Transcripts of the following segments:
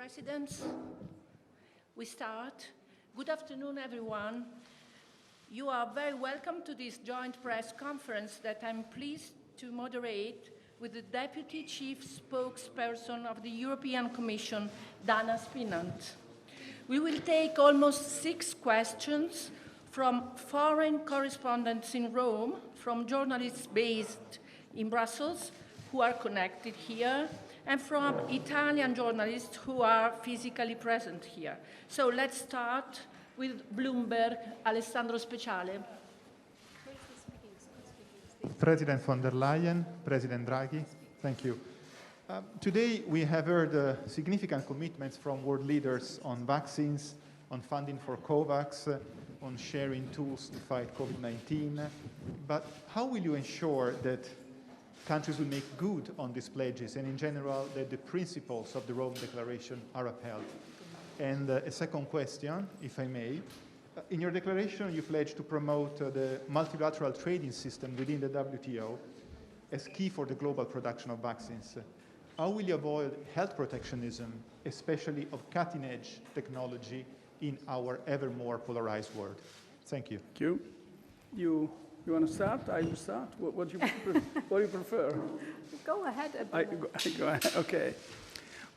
President. We start. Good afternoon, everyone. You are very welcome to this joint press conference that I'm pleased to moderate with the Deputy Chief Spokesperson of the European Commission, Dana Spinant. We will take almost 6 questions from foreign correspondents in Rome, from journalists based in Brussels who are connected here, and from Italian journalists who are physically present here. So let's start with Bloomberg, Alessandro Speciale. President von der Leyen, President Draghi, thank you. Today we have heard significant commitments from world leaders on vaccines, on funding for COVAX, on sharing tools to fight COVID-19. But how will you ensure that countries will make good on these pledges and in general that the principles of the Rome Declaration are upheld? And a second question, if I may. In your declaration, you pledged to promote the multilateral trading system within the WTO as key for the global production of vaccines. How will you avoid health protectionism, especially of cutting-edge technology in our ever more polarized world? Thank you. Thank you. You want to start? I will start. What do you prefer? Go ahead. Go ahead. Okay.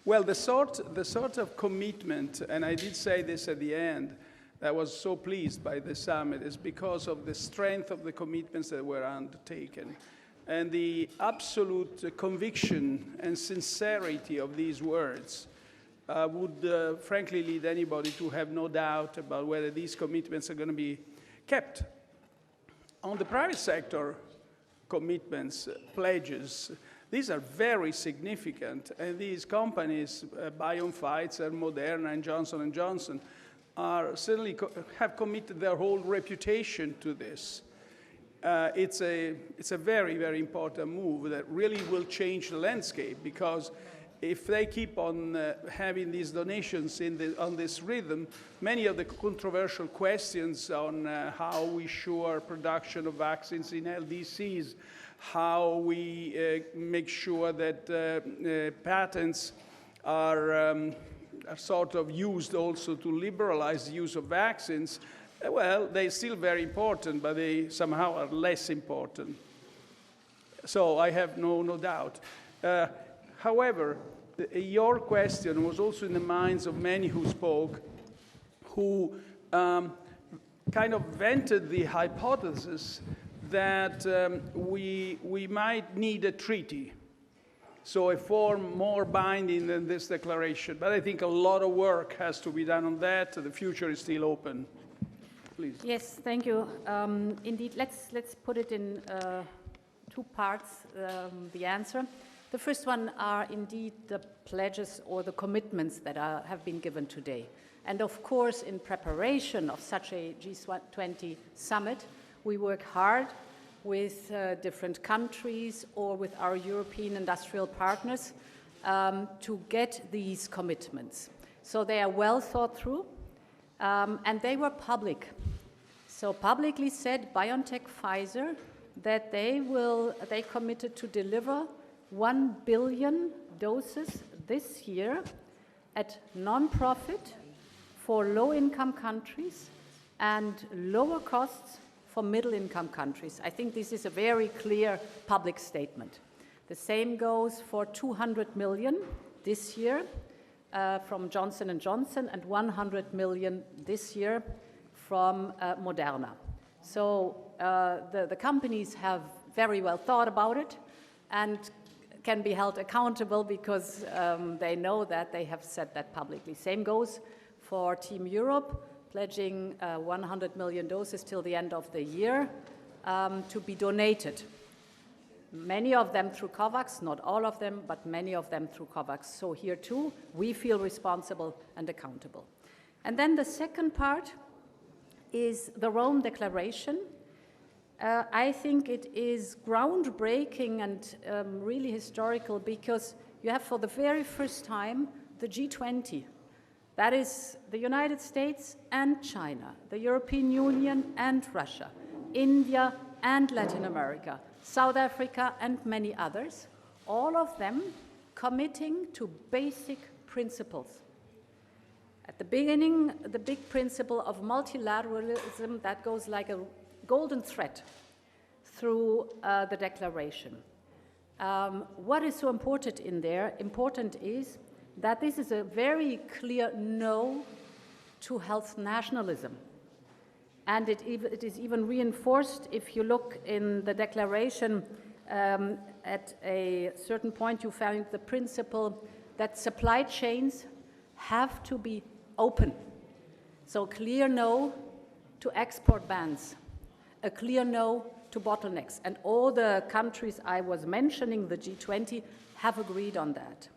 Well, the sort of commitment, and I did say this at the end, I was so pleased by the summit, is because of the strength of the commitments that were undertaken and the absolute conviction and sincerity of these words would frankly lead anybody to have no doubt about whether these commitments are going to be kept. On the private sector commitments, pledges, these are very significant, and these companies, Pfizer, Moderna, and Johnson & Johnson, are certainly have committed their whole reputation to this. It's a very, very important move that really will change the landscape, because if they keep on having these donations on this rhythm, many of the controversial questions on how we ensure production of vaccines in LDCs, how we make sure that patents are sort of used also to liberalize the use of vaccines, well, they're still very important, but they somehow are less important. So I have no doubt. However, your question was also in the minds of many who spoke, who kind of vented the hypothesis that we might need a treaty, so a form more binding than this declaration. But I think a lot of work has to be done on that. The future is still open. Please. Yes, thank you. Indeed, let's put it in 2 parts, the answer. The first one are indeed the pledges or the commitments that have been given today. And of course, in preparation of such a G20 summit, we work hard with different countries or with our European industrial partners to get these commitments. So they are well thought through, and they were public. So publicly said, BioNTech, Pfizer, that they committed to deliver 1 billion doses this year at non-profit for low-income countries and lower costs for middle-income countries. I think this is a very clear public statement. The same goes for 200 million this year from Johnson & Johnson and 100 million this year from Moderna. So the companies have very well thought about it and can be held accountable because they know that they have said that publicly. Same goes for Team Europe, pledging 100 million doses till the end of the year to be donated. Many of them through COVAX, not all of them, but many of them through COVAX. So here too, we feel responsible and accountable. And then the second part is the Rome Declaration. I think it is groundbreaking and really historical because you have for the very first time the G20. That is the United States and China, the European Union and Russia, India and Latin America, South Africa and many others, all of them committing to basic principles At the beginning, the big principle of multilateralism that goes like a golden thread through the declaration. What is so important in there? Important is that this is a very clear no to health nationalism. And it is even reinforced if you look in the declaration at a certain point you find the principle that supply chains have to be open. So clear no to export bans, a clear no to bottlenecks. And all the countries I was mentioning, the G20, have agreed on that.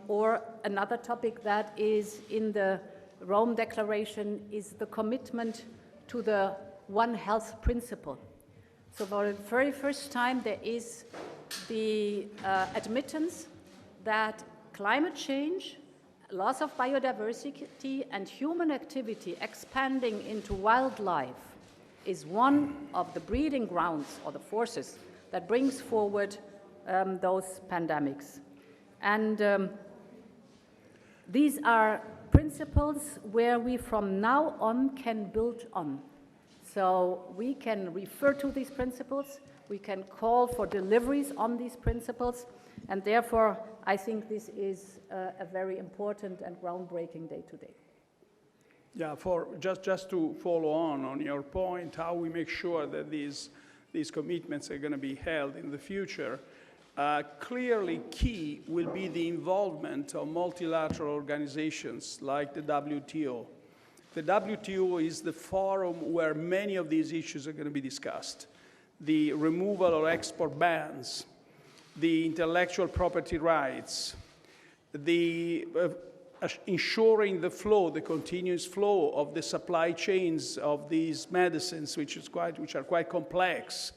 Or another topic that is in the Rome Declaration is the commitment to the One Health principle. So for the very first time, there is the admittance that climate change, loss of biodiversity, and human activity expanding into wildlife is one of the breeding grounds or the forces that brings forward those pandemics. And these are principles where we from now on can build on. So we can refer to these principles, we can call for deliveries on these principles, and therefore I think this is a very important and groundbreaking day today. Yeah, just to follow on your point, how we make sure that these commitments are going to be held in the future. Clearly key will be the involvement of multilateral organizations like the WTO. The WTO is the forum where many of these issues are going to be discussed. The removal of export bans, the intellectual property rights, the ensuring the flow, the continuous flow of the supply chains of these medicines, which are quite complex.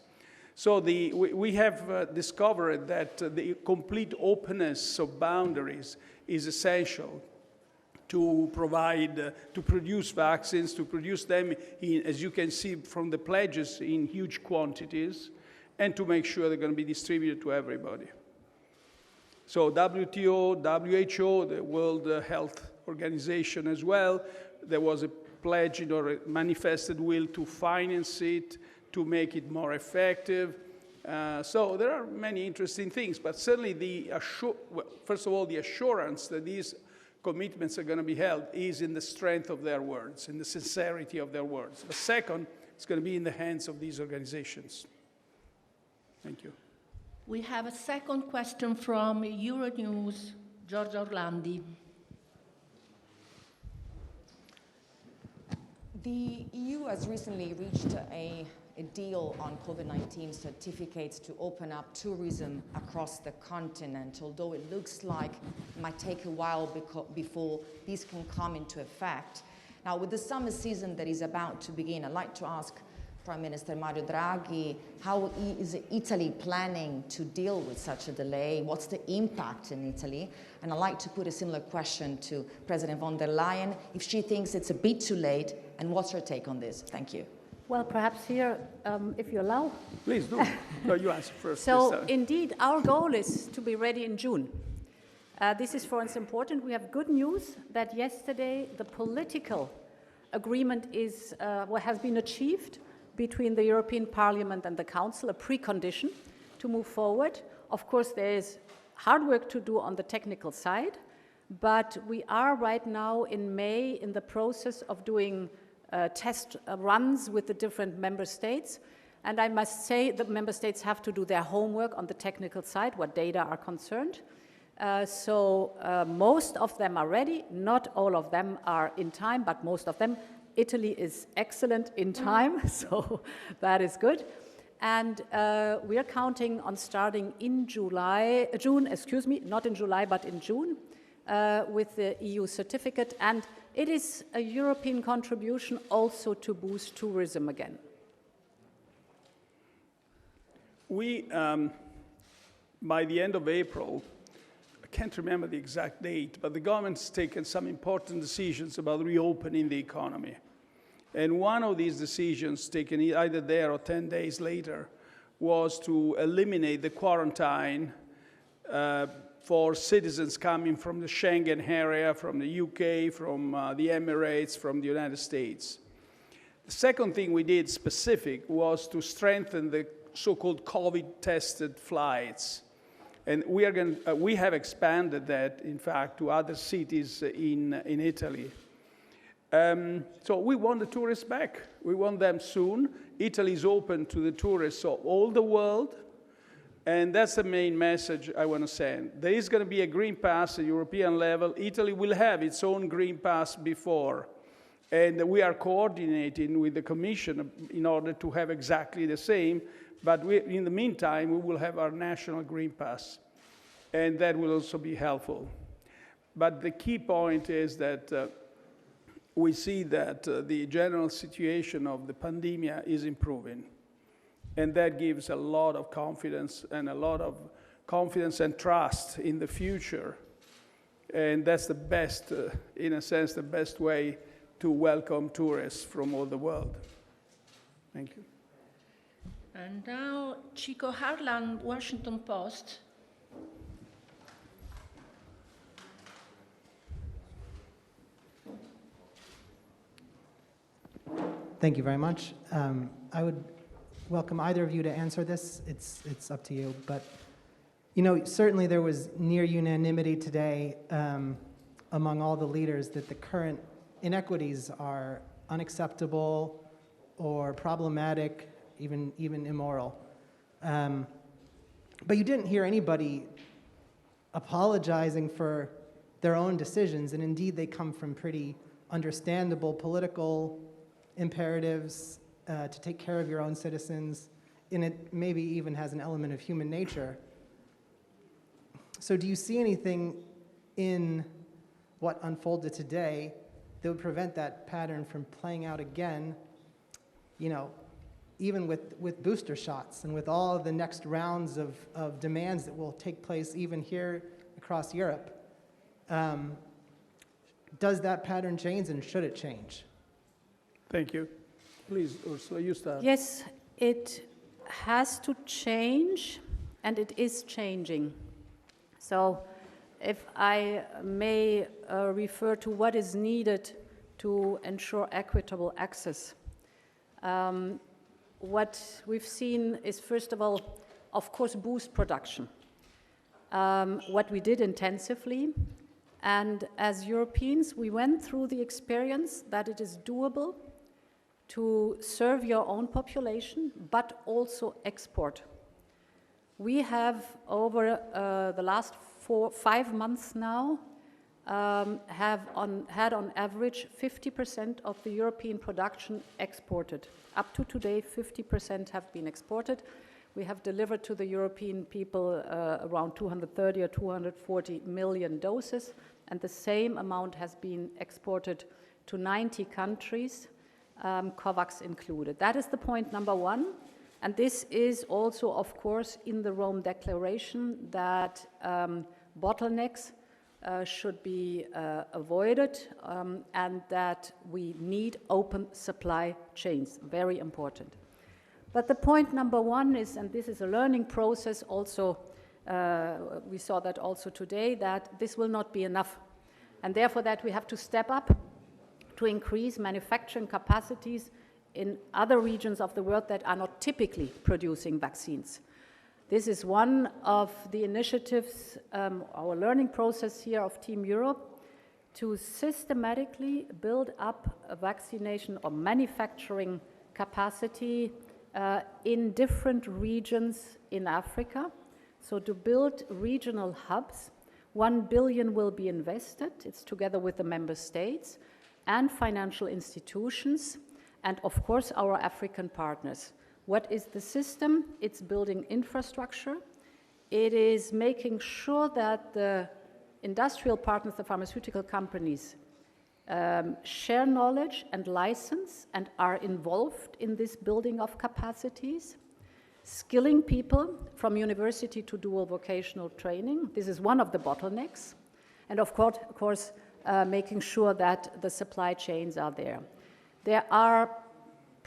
So we have discovered that the complete openness of boundaries is essential to provide, to produce vaccines, to produce them, as you can see from the pledges, in huge quantities, and to make sure they're going to be distributed to everybody. So WTO, WHO, the World Health Organization as well, there was a pledge or a manifested will to finance it, to make it more effective. So there are many interesting things, but certainly first of all, the assurance that these commitments are going to be held is in the strength of their words, in the sincerity of their words. But second, it's going to be in the hands of these organizations. Thank you. We have a second question from Euronews, Giorgio Orlandi. The EU has recently reached a deal on COVID-19 certificates to open up tourism across the continent, although it looks like it might take a while before these can come into effect. Now, with the summer season that is about to begin, I'd like to ask Prime Minister Mario Draghi, how is Italy planning to deal with such a delay? What's the impact in Italy? And I'd like to put a similar question to President von der Leyen, if she thinks it's a bit too late, and what's her take on this? Thank you. Well, perhaps here, if you allow. Please do. No, you answer first. So indeed, our goal is to be ready in June. This is, for instance, important. We have good news that yesterday the political agreement has been achieved between the European Parliament and the Council, a precondition to move forward. Of course, there is hard work to do on the technical side, but we are right now in May in the process of doing test runs with the different member states. And I must say that member states have to do their homework on the technical side, what data are concerned. So most of them are ready. Not all of them are in time, but most of them. Italy is excellent in time, so that is good. And we are counting on starting in June, not in July, but in June, with the EU certificate. And it is a European contribution also to boost tourism again. We, by the end of April, I can't remember the exact date, but the government's taken some important decisions about reopening the economy. And one of these decisions, taken either there or 10 days later, was to eliminate the quarantine for citizens coming from the Schengen area, from the UK, from the Emirates, from the United States. The second thing we did specific was to strengthen the so-called COVID-tested flights. And we have expanded that, in fact, to other cities in Italy. So we want the tourists back. We want them soon. Italy is open to the tourists of all the world. And that's the main message I want to send. There is going to be a green pass at European level. Italy will have its own green pass before. And we are coordinating with the Commission in order to have exactly the same. But in the meantime, we will have our national green pass. And that will also be helpful. But the key point is that we see that the general situation of the pandemic is improving. And that gives a lot of confidence and trust in the future. And that's the best, in a sense, the best way to welcome tourists from all the world. Thank you. And now, Chico Harlan, Washington Post. Thank you very much. I would welcome either of you to answer this. It's up to you. But, you know, certainly there was near unanimity today among all the leaders that the current inequities are unacceptable or problematic, even immoral. But you didn't hear anybody apologizing for their own decisions, and indeed they come from pretty understandable political imperatives to take care of your own citizens, and it maybe even has an element of human nature. So do you see anything in what unfolded today that would prevent that pattern from playing out again, you know, even with booster shots and with all of the next rounds of demands that will take place even here across Europe? Does that pattern change, and should it change? Thank you. Please, Ursula, you start. Yes, it has to change, and it is changing. So if I may refer to what is needed to ensure equitable access. What we've seen is, first of all, of course, boost production. What we did intensively, and as Europeans, we went through the experience that it is doable to serve your own population, but also export. We have, over the last 5 months now, had on average 50% of the European production exported. Up to today, 50% have been exported. We have delivered to the European people around 230 or 240 million doses, and the same amount has been exported to 90 countries, COVAX included. That is the point number one. And this is also, of course, in the Rome Declaration, that bottlenecks should be avoided, and that we need open supply chains. Very important. But the point number one is, and this is a learning process also, we saw that also today, that this will not be enough. And therefore that we have to step up to increase manufacturing capacities in other regions of the world that are not typically producing vaccines. This is one of the initiatives, our learning process here of Team Europe, to systematically build up a vaccination or manufacturing capacity in different regions in Africa. So to build regional hubs, 1 billion will be invested. It's together with the member states and financial institutions, and of course our African partners. What is the system? It's building infrastructure. It is making sure that the industrial partners, the pharmaceutical companies, share knowledge and license and are involved in this building of capacities. Skilling people from university to dual vocational training. This is one of the bottlenecks. And of course, making sure that the supply chains are there. There are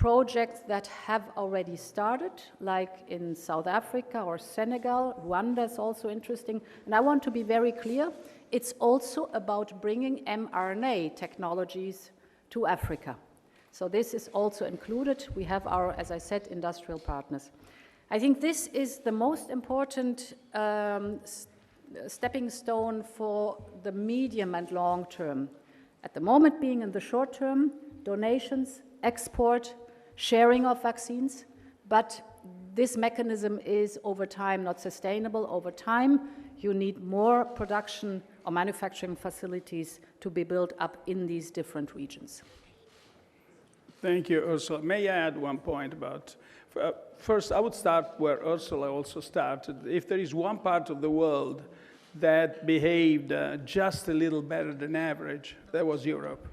projects that have already started, like in South Africa or Senegal. Rwanda is also interesting. And I want to be very clear, it's also about bringing mRNA technologies to Africa. So this is also included. We have our, as I said, industrial partners. I think this is the most important stepping stone for the medium and long term. At the moment being in the short term, donations, export, sharing of vaccines, but this mechanism is over time not sustainable. Over time, you need more production or manufacturing facilities to be built up in these different regions. Thank you, Ursula. May I add one point about, first, I would start where Ursula also started. If there is one part of the world that behaved just a little better than average, that was Europe.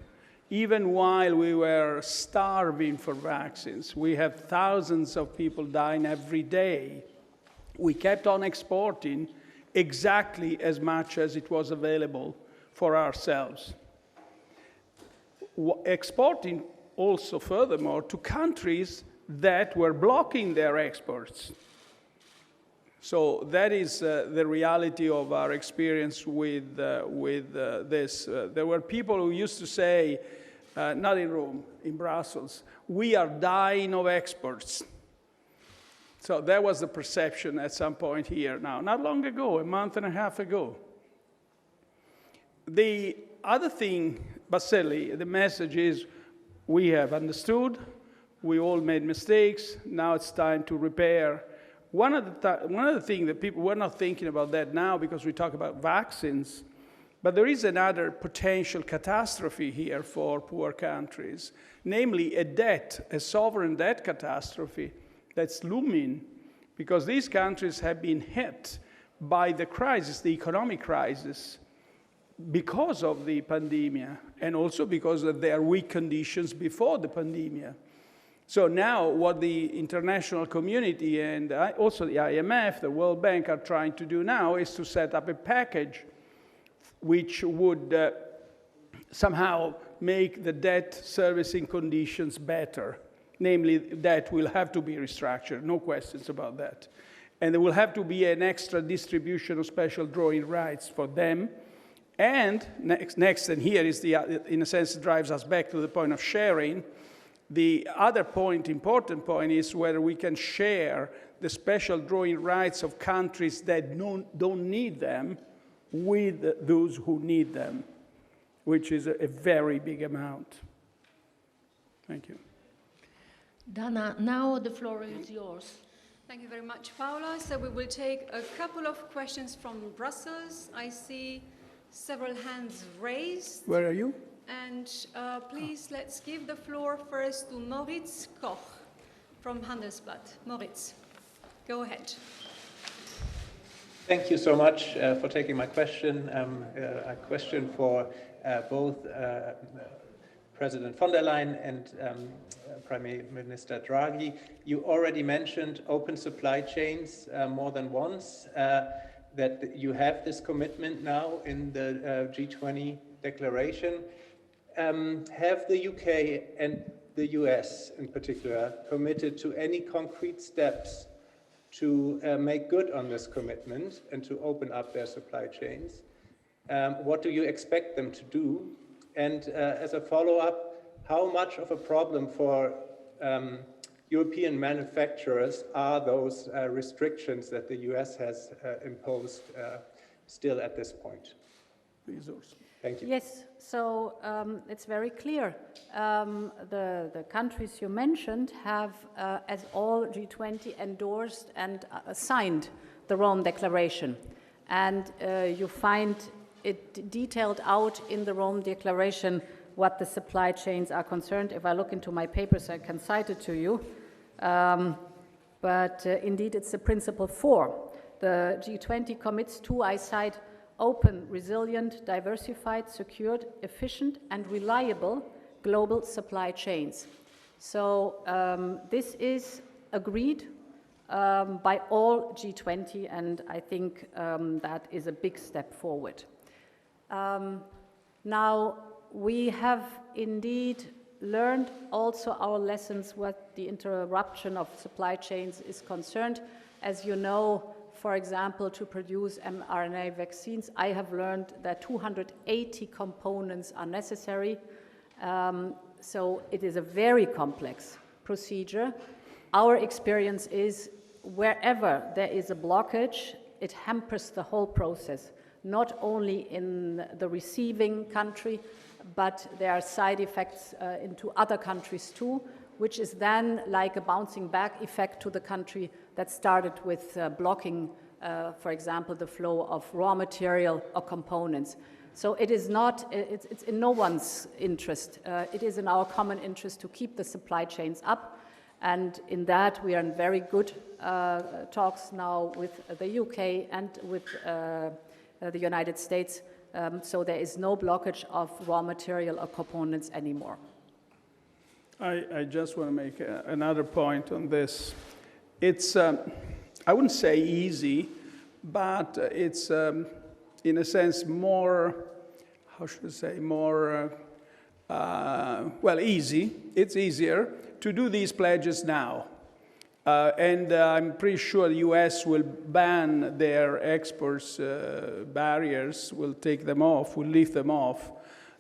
Even while we were starving for vaccines, we have thousands of people dying every day. We kept on exporting exactly as much as it was available for ourselves. Exporting also, furthermore, to countries that were blocking their exports. So that is the reality of our experience with this. There were people who used to say, not in Rome, in Brussels, we are dying of exports. So that was the perception at some point here now, not long ago, a month and a half ago. The other thing, but certainly the message is we have understood, we all made mistakes, now it's time to repair. One of the things that people, we're not thinking about that now because we talk about vaccines, but there is another potential catastrophe here for poor countries, namely a sovereign debt catastrophe that's looming because these countries have been hit by the crisis, the economic crisis, because of the pandemic and also because of their weak conditions before the pandemic. So now what the international community and also the IMF, the World Bank are trying to do now is to set up a package which would somehow make the debt servicing conditions better. Namely, debt will have to be restructured, no questions about that. And there will have to be an extra distribution of special drawing rights for them. And next, and here is in a sense, drives us back to the point of sharing. The other point, important point, is whether we can share the special drawing rights of countries that don't need them with those who need them, which is a very big amount. Thank you. Dana, now the floor is yours. Thank you very much, Paula. So we will take a couple of questions from Brussels. I see several hands raised. Where are you? And please, let's give the floor first to Moritz Koch from Handelsblatt. Moritz, go ahead. Thank you so much for taking my question. A question for both President von der Leyen and Prime Minister Draghi. You already mentioned open supply chains more than once, that you have this commitment now in the G20 declaration. Have the UK and the US in particular committed to any concrete steps to make good on this commitment and to open up their supply chains? What do you expect them to do? And as a follow-up, how much of a problem for European manufacturers are those restrictions that the US has imposed still at this point? Please, Ursula. Thank you. Yes, so it's very clear. The countries you mentioned have, as all G20, endorsed and signed the Rome Declaration. And you find it detailed out in the Rome Declaration what the supply chains are concerned. If I look into my papers, I can cite it to you. But indeed, it's the principle 4. The G20 commits to, I cite, open, resilient, diversified, secured, efficient, and reliable global supply chains. So this is agreed by all G20, and I think that is a big step forward. Now, we have indeed learned also our lessons what the interruption of supply chains is concerned. As you know, for example, to produce mRNA vaccines, I have learned that 280 components are necessary. So it is a very complex procedure. Our experience is wherever there is a blockage, it hampers the whole process, not only in the receiving country, but there are side effects into other countries too, which is then like a bouncing back effect to the country that started with blocking, for example, the flow of raw material or components. So it is not, it's in no one's interest. It is in our common interest to keep the supply chains up. And in that, we are in very good talks now with the UK and with the United States. So there is no blockage of raw material or components anymore. I just want to make another point on this. It's, I wouldn't say easy, but it's, in a sense, more, how should I say, more, well, easy. It's easier to do these pledges now. And I'm pretty sure the US will ban their exports barriers, will take them off, will lift them off,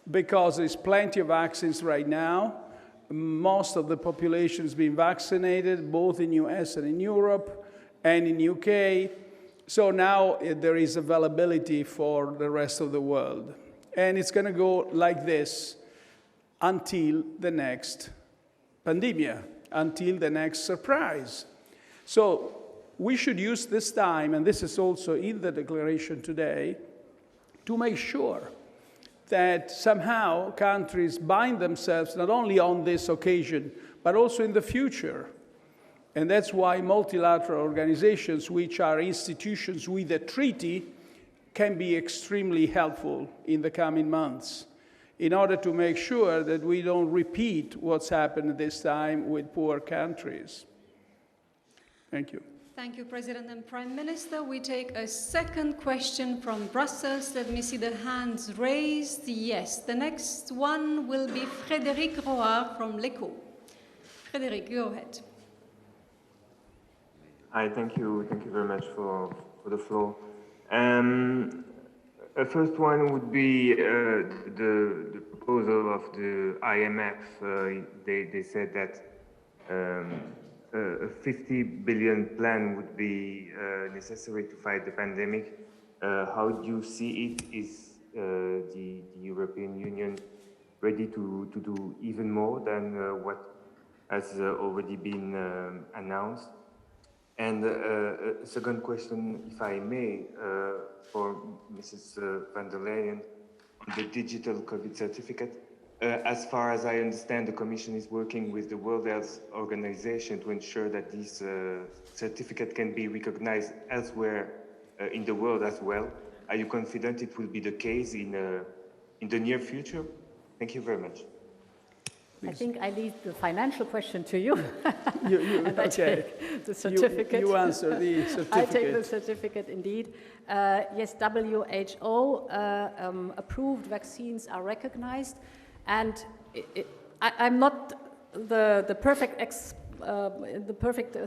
because there's plenty of vaccines right now. Most of the population has been vaccinated, both in US and in Europe and in UK. So now there is availability for the rest of the world. And it's going to go like this until the next pandemia, until the next surprise. So we should use this time, and this is also in the declaration today, to make sure that somehow countries bind themselves not only on this occasion, but also in the future. And that's why multilateral organizations, which are institutions with a treaty, can be extremely helpful in the coming months in order to make sure that we don't repeat what's happened this time with poor countries. Thank you. Thank you, President and Prime Minister. We take a second question from Brussels. Let me see the hands raised. Yes, the next one will be Frédéric Roard from l'Echo. Frédéric, go ahead. Hi, thank you. Thank you very much for the floor. The first one would be the proposal of the IMF. They said that a 50 billion plan would be necessary to fight the pandemic. How do you see it? Is the European Union ready to do even more than what has already been announced? And a second question, if I may, for Mrs. van der Leyen, on the digital COVID certificate. As far as I understand, the Commission is working with the World Health Organization to ensure that this certificate can be recognized elsewhere in the world as well. Are you confident it will be the case in the near future? Thank you very much. I think I leave the financial question to you. And I take the certificate. You answer the certificate. I take the certificate, indeed. Yes, WHO approved vaccines are recognized, and I'm not the perfect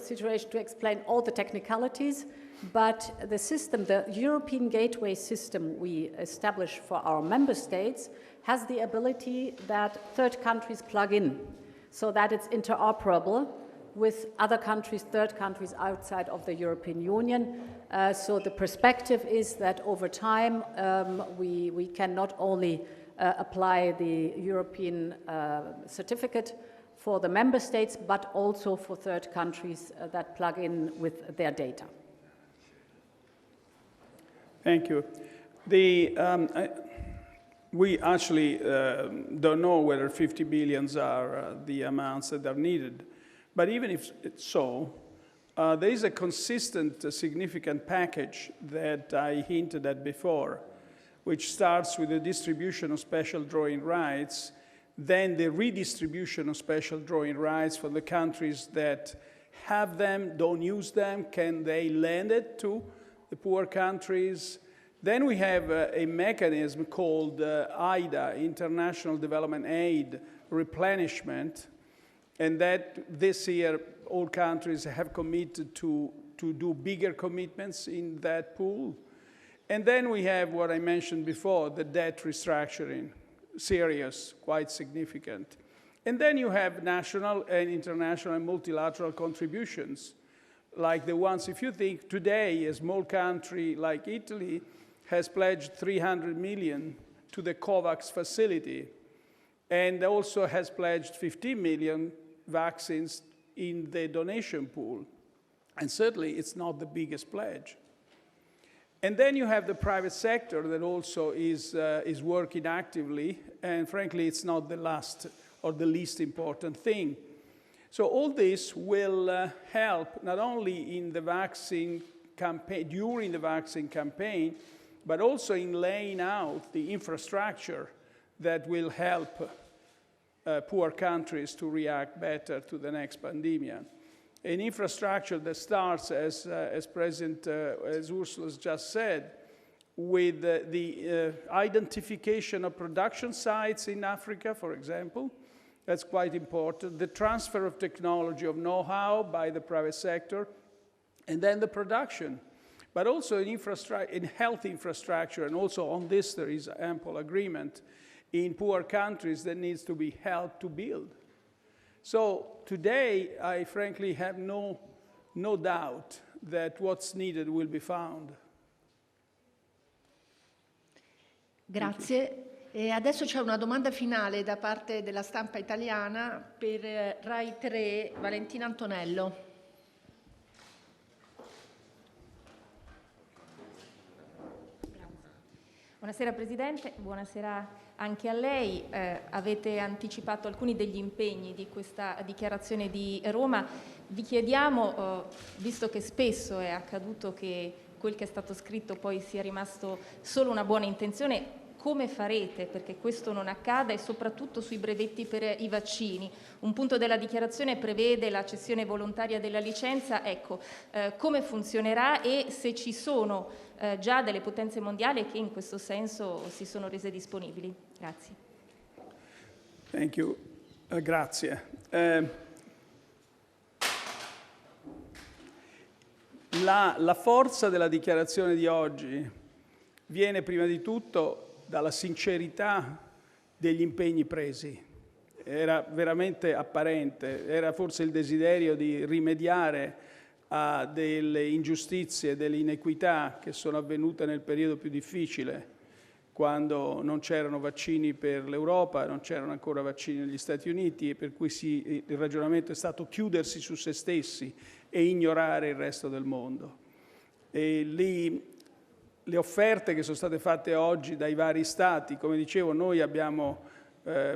situation to explain all the technicalities, but the system, the European gateway system we established for our member states, has the ability that third countries plug in so that it's interoperable with other countries, third countries outside of the European Union. So the perspective is that over time we can not only apply the European certificate for the member states, but also for third countries that plug in with their data. Thank you. We actually don't know whether 50 billions are the amounts that are needed. But even if it's so, there is a consistent, significant package that I hinted at before, which starts with the distribution of special drawing rights, then the redistribution of special drawing rights for the countries that have them, don't use them, can they lend it to the poor countries? Then we have a mechanism called IDA, International Development Aid, replenishment, and that this year all countries have committed to do bigger commitments in that pool. And then we have what I mentioned before, the debt restructuring, serious, quite significant. And then you have national and international and multilateral contributions, like the ones, if you think today a small country like Italy has pledged 300 million to the COVAX facility, and also has pledged 15 million vaccines in the donation pool. And certainly it's not the biggest pledge. And then you have the private sector that also is working actively, and frankly, it's not the last or the least important thing. So all this will help not only in the vaccine campaign, during the vaccine campaign, but also in laying out the infrastructure that will help poor countries to react better to the next pandemic. An infrastructure that starts, as Ursula just said, with the identification of production sites in Africa, for example. That's quite important. The transfer of technology, of know-how by the private sector, and then the production. But also in health infrastructure, and also on this there is ample agreement, in poor countries that needs to be helped to build. So today, I frankly have no doubt that what's needed will be found. Grazie. E adesso c'è una domanda finale da parte della stampa italiana per Rai 3, Valentina Antonello. Buonasera Presidente, buonasera anche a lei. Avete anticipato alcuni degli impegni di questa dichiarazione di Roma. Vi chiediamo, visto che spesso è accaduto che quel che è stato scritto poi sia rimasto solo una buona intenzione, come farete perché questo non accada, e soprattutto sui brevetti per i vaccini? Un punto della dichiarazione prevede la cessione volontaria della licenza. Ecco, come funzionerà e se ci sono già delle potenze mondiali che in questo senso si sono rese disponibili? Grazie. Thank you. Grazie. La forza della dichiarazione di oggi viene prima di tutto dalla sincerità degli impegni presi. Era veramente apparente, era forse il desiderio di rimediare a delle ingiustizie, delle inequità che sono avvenute nel periodo più difficile, quando non c'erano vaccini per l'Europa, non c'erano ancora vaccini negli Stati Uniti, e per cui il ragionamento è stato chiudersi su se stessi e ignorare il resto del mondo. E lì le offerte che sono state fatte oggi dai vari Stati, come dicevo, noi abbiamo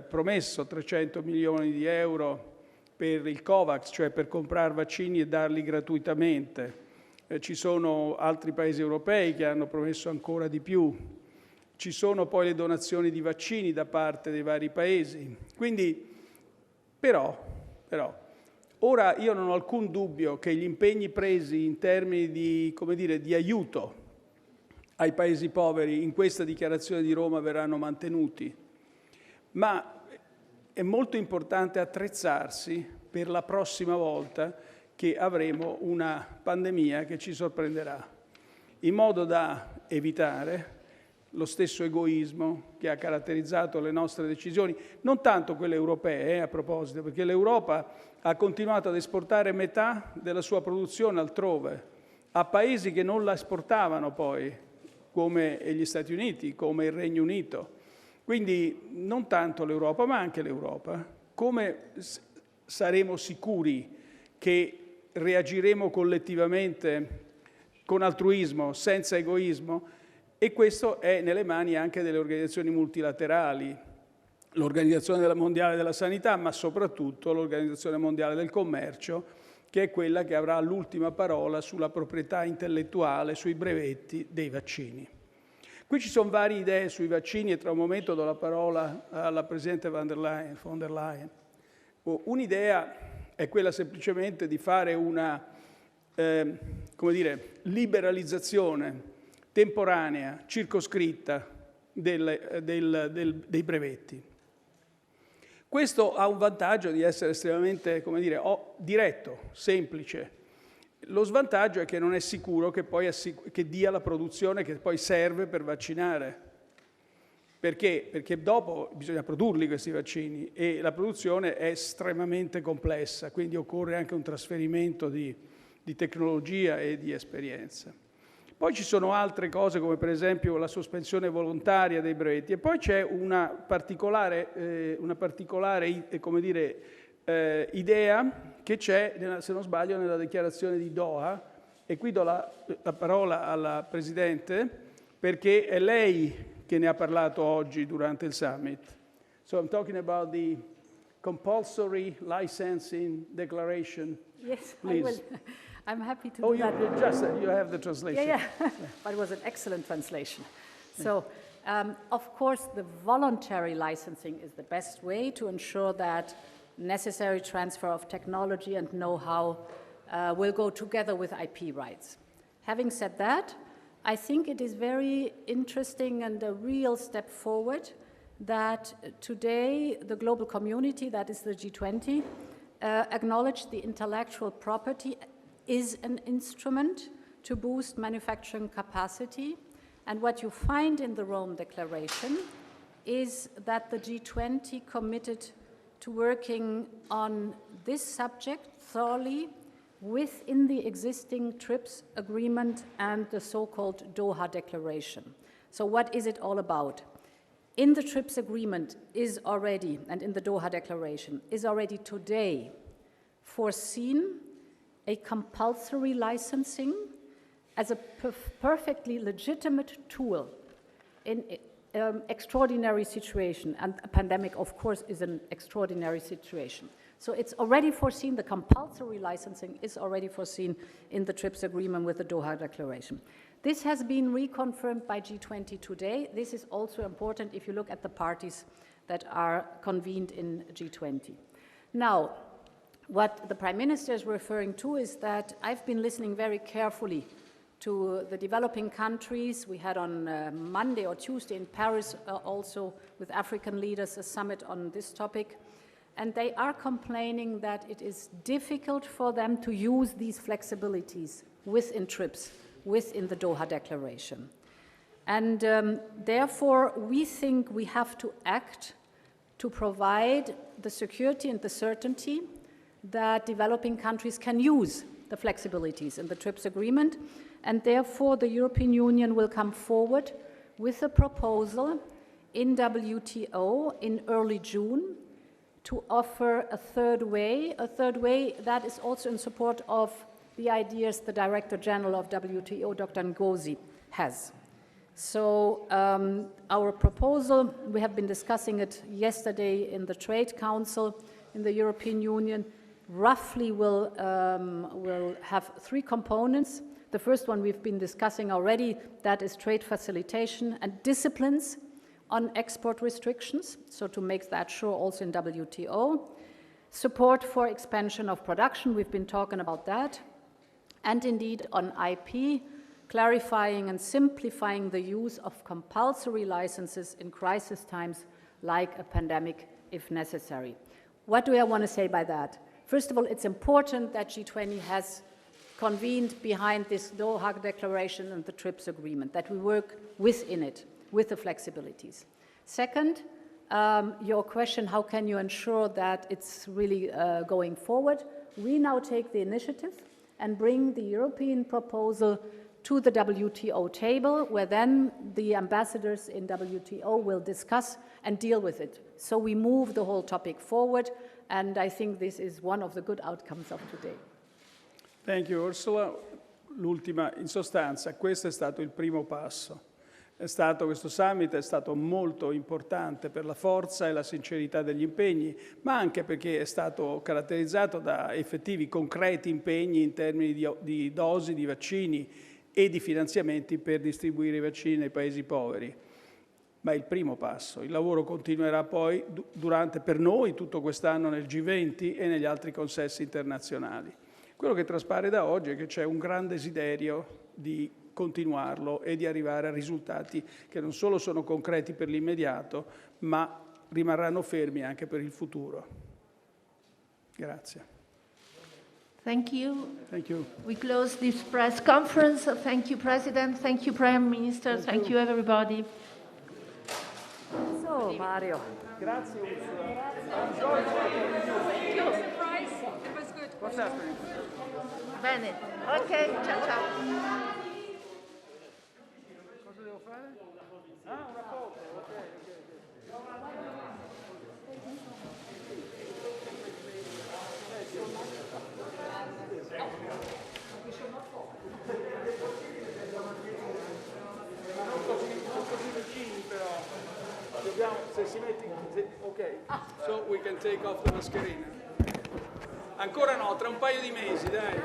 promesso 300 milioni di euro per il COVAX, cioè per comprare vaccini e darli gratuitamente. Ci sono altri paesi europei che hanno promesso ancora di più. Ci sono poi le donazioni di vaccini da parte dei vari paesi. Quindi, però, ora io non ho alcun dubbio che gli impegni presi in termini di, come dire, di aiuto ai paesi poveri in questa dichiarazione di Roma verranno mantenuti, ma è molto importante attrezzarsi per la prossima volta che avremo una pandemia che ci sorprenderà, in modo da evitare lo stesso egoismo che ha caratterizzato le nostre decisioni, non tanto quelle europee, a proposito, perché l'Europa ha continuato ad esportare metà della sua produzione altrove, a paesi che non la esportavano poi, come gli Stati Uniti, come il Regno Unito. Quindi non tanto l'Europa, ma anche l'Europa. Come saremo sicuri che reagiremo collettivamente con altruismo, senza egoismo? E questo è nelle mani anche delle organizzazioni multilaterali, l'Organizzazione Mondiale della Sanità, ma soprattutto l'Organizzazione Mondiale del Commercio, che è quella che avrà l'ultima parola sulla proprietà intellettuale, sui brevetti dei vaccini. Qui ci sono varie idee sui vaccini e tra un momento do la parola alla Presidente von der Leyen. Un'idea è quella semplicemente di fare una liberalizzazione temporanea, circoscritta dei brevetti. Questo ha un vantaggio di essere estremamente, come dire, diretto, semplice. Lo svantaggio è che non è sicuro che poi che dia la produzione che poi serve per vaccinare. Perché? Perché dopo bisogna produrli questi vaccini e la produzione è estremamente complessa, quindi occorre anche un trasferimento di tecnologia e di esperienza. Poi ci sono altre cose come per esempio la sospensione volontaria dei brevetti e poi c'è una particolare come dire, idea che c'è, se non sbaglio, nella dichiarazione di Doha, e qui do la parola alla Presidente perché è lei che ne ha parlato oggi durante il summit. So I'm talking about the Compulsory Licensing Declaration. Yes, please. I will. I'm happy to Oh, do that. you have the translation. Yeah. But it was an excellent translation. So, of course, the voluntary licensing is the best way to ensure that necessary transfer of technology and know-how will go together with IP rights. Having said that, I think it is very interesting and a real step forward that today the global community, that is the G20, acknowledged the intellectual property is an instrument to boost manufacturing capacity. And what you find in the Rome Declaration is that the G20 committed to working on this subject thoroughly within the existing TRIPS agreement and the so-called Doha Declaration. So what is it all about? In the TRIPS agreement is already, and in the Doha Declaration, is already today foreseen a compulsory licensing as a perfectly legitimate tool in extraordinary situation, and a pandemic, of course, is an extraordinary situation. So it's already foreseen, the compulsory licensing is already foreseen in the TRIPS agreement with the Doha Declaration. This has been reconfirmed by G20 today. This is also important if you look at the parties that are convened in G20. Now, what the Prime Minister is referring to is that I've been listening very carefully to the developing countries. We had on Monday or Tuesday in Paris also with African leaders a summit on this topic. And they are complaining that it is difficult for them to use these flexibilities within TRIPS, within the Doha Declaration. And therefore, we think we have to act to provide the security and the certainty that developing countries can use the flexibilities in the TRIPS agreement. And therefore, the European Union will come forward with a proposal in WTO in early June to offer a third way that is also in support of the ideas the Director General of WTO, Dr. Ngozi, has. So our proposal, we have been discussing it yesterday in the Trade Council in the European Union, roughly will have three components. The first one we've been discussing already, that is trade facilitation and disciplines on export restrictions, so to make that sure also in WTO. Support for expansion of production, we've been talking about that. And indeed on IP, clarifying and simplifying the use of compulsory licenses in crisis times like a pandemic if necessary. What do I want to say by that? First of all, it's important that G20 has convened behind this Doha Declaration and the TRIPS agreement, that we work within it, with the flexibilities. Second, your question, how can you ensure that it's really going forward? We now take the initiative and bring the European proposal to the WTO table, where then the ambassadors in WTO will discuss and deal with it. So we move the whole topic forward, and I think this is one of the good outcomes of today. Thank you, Ursula. L'ultima, in sostanza, questo è stato il primo passo. Questo summit è stato molto importante per la forza e la sincerità degli impegni, ma anche perché è stato caratterizzato da effettivi, concreti impegni in termini di dosi, di vaccini e di finanziamenti per distribuire i vaccini nei paesi poveri. Ma è il primo passo. Il lavoro continuerà poi per noi tutto quest'anno nel G20 e negli altri consessi internazionali. Quello che traspare da oggi è che c'è un gran desiderio di continuarlo e di arrivare a risultati che non solo sono concreti per l'immediato, ma rimarranno fermi anche per il futuro. Grazie. Thank you. Thank you. We close this press conference. Thank you, President. Thank you, Prime Minister. Thank you, everybody. So, Mario. Grazie Ursula. Thank you. Surprise. It was good. What's happening? Bene. Ok, ciao ciao. Cosa devo fare? Ah, una foto. Ok. Non così vicini però. Dobbiamo, se si mette, ok. So we can take off the mascherina. Ancora no, tra un paio di mesi, dai.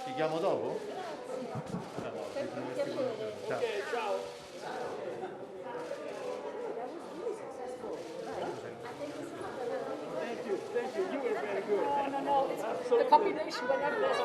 Ti chiamo dopo? Ciao. Ok, ciao. Thank you. You were very good. No, it's the combination whenever there's